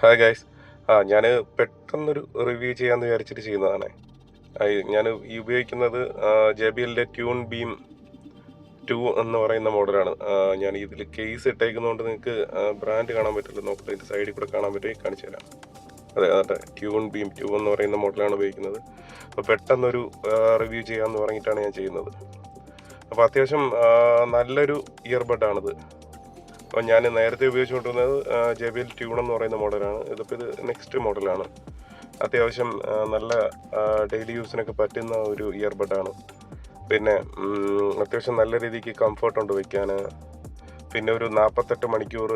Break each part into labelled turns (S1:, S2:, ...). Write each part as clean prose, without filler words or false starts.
S1: Hi guys. ഞാൻ പെട്ടെന്നൊരു review ചെയ്യാമെന്ന് വിചാരിച്ചിട്ട് ചെയ്യുന്നതാണ്. ഞാൻ ഈ ഉപയോഗിക്കുന്നത് JBLൻ്റെ ട്യൂൺ ബീം 2 എന്ന് പറയുന്ന മോഡലാണ്. ഞാൻ ഇതിൽ കേസ് ഇട്ടേക്കുന്നതുകൊണ്ട് നിങ്ങൾക്ക് ബ്രാൻഡ് കാണാൻ പറ്റില്ല. നോക്കട്ടെ, ഇതിൻ്റെ സൈഡിൽ കൂടെ കാണാൻ പറ്റുമെങ്കിൽ കാണിച്ചു തരാം. അതെ, ട്യൂൺ ബീം 2 എന്ന് പറയുന്ന മോഡലാണ് ഉപയോഗിക്കുന്നത്. അപ്പോൾ പെട്ടെന്നൊരു റിവ്യൂ ചെയ്യാമെന്ന് പറഞ്ഞിട്ടാണ് ഞാൻ ചെയ്യുന്നത്. അപ്പോൾ അത്യാവശ്യം നല്ലൊരു ഇയർബഡാണിത്. അപ്പോൾ ഞാൻ നേരത്തെ ഉപയോഗിച്ചുകൊണ്ടിരുന്നത് JBL ട്യൂൺ എന്ന് പറയുന്ന മോഡലാണ്. ഇത് നെക്സ്റ്റ് മോഡലാണ്. അത്യാവശ്യം നല്ല ഡെയിലി യൂസിനൊക്കെ പറ്റുന്ന ഒരു ഇയർബഡാണ്. പിന്നെ അത്യാവശ്യം നല്ല രീതിക്ക് കംഫർട്ടുണ്ട് വയ്ക്കാൻ. പിന്നെ ഒരു 48 മണിക്കൂർ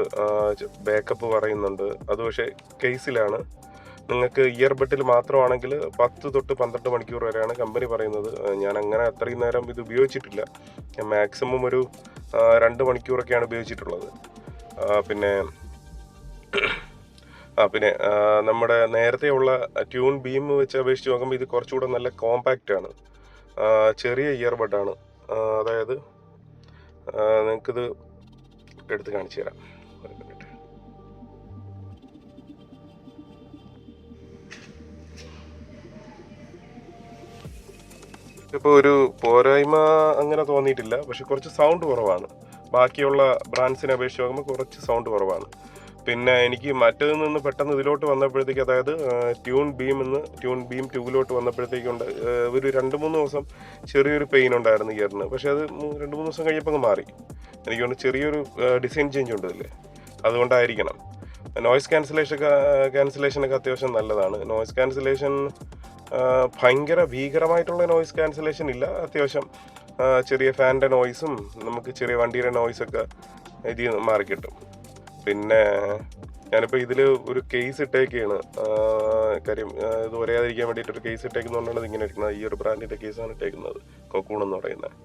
S1: ബാക്കപ്പ് പറയുന്നുണ്ട്. അത് പക്ഷേ കേസിലാണ്. നിങ്ങൾക്ക് ഇയർബഡിൽ മാത്രമാണെങ്കിൽ 10 തൊട്ട് 12 മണിക്കൂർ വരെയാണ് കമ്പനി പറയുന്നത്. ഞാൻ അങ്ങനെ അത്രയും നേരം ഇത് ഉപയോഗിച്ചിട്ടില്ല. ഞാൻ മാക്സിമം ഒരു 2 മണിക്കൂറൊക്കെയാണ് ഉപയോഗിച്ചിട്ടുള്ളത്. പിന്നെ നമ്മുടെ നേരത്തെയുള്ള ട്യൂൺ ബീം വെച്ച് അപേക്ഷിച്ച് നോക്കുമ്പോൾ ഇത് കുറച്ചുകൂടെ നല്ല കോമ്പാക്റ്റാണ്. ചെറിയ ഇയർബഡാണ്. അതായത് നിങ്ങൾക്കിത് എടുത്ത് കാണിച്ചു തരാം. ഒരു മിനിറ്റ്. ഇപ്പോൾ ഒരു പോരായ്മ അങ്ങനെ തോന്നിയിട്ടില്ല. പക്ഷെ കുറച്ച് സൗണ്ട് കുറവാണ്. ബാക്കിയുള്ള ബ്രാൻഡ്സിനെ അപേക്ഷിച്ച് നോക്കുമ്പോൾ കുറച്ച് സൗണ്ട് കുറവാണ്. പിന്നെ എനിക്ക് മറ്റേതിൽ നിന്ന് പെട്ടെന്ന് ഇതിലോട്ട് വന്നപ്പോഴത്തേക്ക്, അതായത് ട്യൂൺ ബീം 2 വന്നപ്പോഴത്തേക്കുണ്ട് ഒരു 2-3 ദിവസം ചെറിയൊരു പെയിൻ ഉണ്ടായിരുന്നു ഇയറിന്. പക്ഷേ അത് 2-3 ദിവസം കഴിയപ്പോൾ മാറി. എനിക്ക് തോന്നുന്നു ചെറിയൊരു ഡിസൈൻ ചേഞ്ച് ഉണ്ട് ഇതിൽ, അതുകൊണ്ടായിരിക്കണം. നോയ്സ് ക്യാൻസലേഷനൊക്കെ അത്യാവശ്യം നല്ലതാണ്. നോയ്സ് ക്യാൻസലേഷൻ ഭയങ്കര ഭീകരമായിട്ടുള്ള നോയ്സ് ക്യാൻസലേഷൻ ഇല്ല. അത്യാവശ്യം ചെറിയ ഫാനിൻ്റെ നോയ്സും നമുക്ക് ചെറിയ വണ്ടിയുടെ നോയ്സൊക്കെ ഇതിൽ നിന്ന് മാറിക്കിട്ടും. പിന്നെ ഞാനിപ്പോൾ ഇതിൽ ഒരു കേസ് ഇട്ടേക്കാണ്. കാര്യം ഇത് ഒരേതിരിക്കാൻ വേണ്ടിയിട്ടൊരു കേസ് ഇട്ടേക്കുന്നതുകൊണ്ടാണ് ഇതിങ്ങനെ ഇരിക്കുന്നത്. ഈ ഒരു ബ്രാൻഡിൻ്റെ കേസാണ് ഇട്ടേക്കുന്നത്, കൊക്കൂൺ എന്ന് പറയുന്നത്.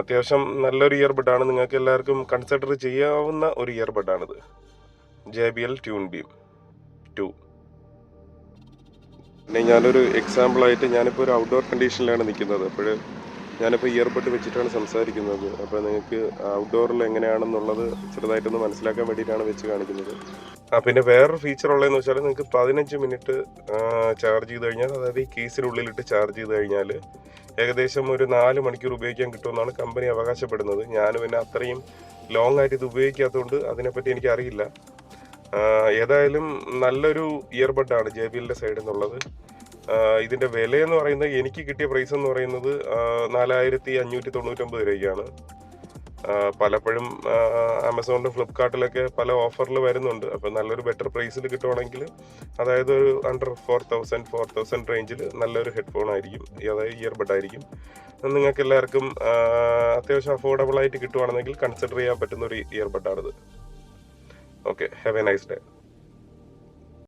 S1: അത്യാവശ്യം നല്ലൊരു ഇയർബഡാണ്. നിങ്ങൾക്ക് എല്ലാവർക്കും കൺസിഡർ ചെയ്യാവുന്ന ഒരു ഇയർബഡാണിത്. JBL tune beam 2. പിന്നെ ഞാനൊരു എക്സാമ്പിളായിട്ട്, ഞാനിപ്പോൾ ഒരു ഔട്ട്ഡോർ കണ്ടീഷനിലാണ് നിൽക്കുന്നത്. അപ്പോൾ ഞാനിപ്പോൾ ഇയർബഡ് വെച്ചിട്ടാണ് സംസാരിക്കുന്നത്. അപ്പോൾ നിങ്ങൾക്ക് ഔട്ട്ഡോറിൽ എങ്ങനെയാണെന്നുള്ളത് ചെറുതായിട്ടൊന്ന് മനസ്സിലാക്കാൻ വേണ്ടിയിട്ടാണ് വെച്ച് കാണിക്കുന്നത്. പിന്നെ വേറൊരു ഫീച്ചർ ഉള്ളതെന്ന് വെച്ചാൽ, നിങ്ങൾക്ക് 15 മിനിറ്റ് ചാർജ് ചെയ്ത് കഴിഞ്ഞാൽ, അതായത് ഈ കേസിനുള്ളിലിട്ട് ചാർജ് ചെയ്ത് കഴിഞ്ഞാൽ ഏകദേശം ഒരു 4 മണിക്കൂർ ഉപയോഗിക്കാൻ കിട്ടുമെന്നാണ് കമ്പനി അവകാശപ്പെടുന്നത്. ഞാൻ പിന്നെ അത്രയും ലോങ് ആയിട്ട് ഇത് ഉപയോഗിക്കാത്തതുകൊണ്ട് അതിനെപ്പറ്റി എനിക്കറിയില്ല. ഏതായാലും നല്ലൊരു ഇയർബഡാണ് JBLൻ്റെ സൈഡിൽ നിന്നുള്ളത്. ഇതിൻ്റെ വിലയെന്ന് പറയുന്നത്, എനിക്ക് കിട്ടിയ പ്രൈസ് എന്ന് പറയുന്നത് 4599 രൂപയ്ക്കാണ്. പലപ്പോഴും ആമസോണിലും ഫ്ലിപ്കാർട്ടിലൊക്കെ പല ഓഫറിൽ വരുന്നുണ്ട്. അപ്പോൾ നല്ലൊരു ബെറ്റർ പ്രൈസിൽ കിട്ടുവാണെങ്കിൽ, അതായത് ഒരു അണ്ടർ 4000 റേഞ്ചിൽ നല്ലൊരു ഹെഡ്ഫോൺ ആയിരിക്കും, അതായത് ഇയർബഡ് ആയിരിക്കും. നിങ്ങൾക്ക് എല്ലാവർക്കും അത്യാവശ്യം അഫോർഡബിൾ ആയിട്ട് കിട്ടുവാണെങ്കിൽ കൺസിഡർ ചെയ്യാൻ പറ്റുന്ന ഒരു ഇയർബഡാണിത്. Okay, have a nice day.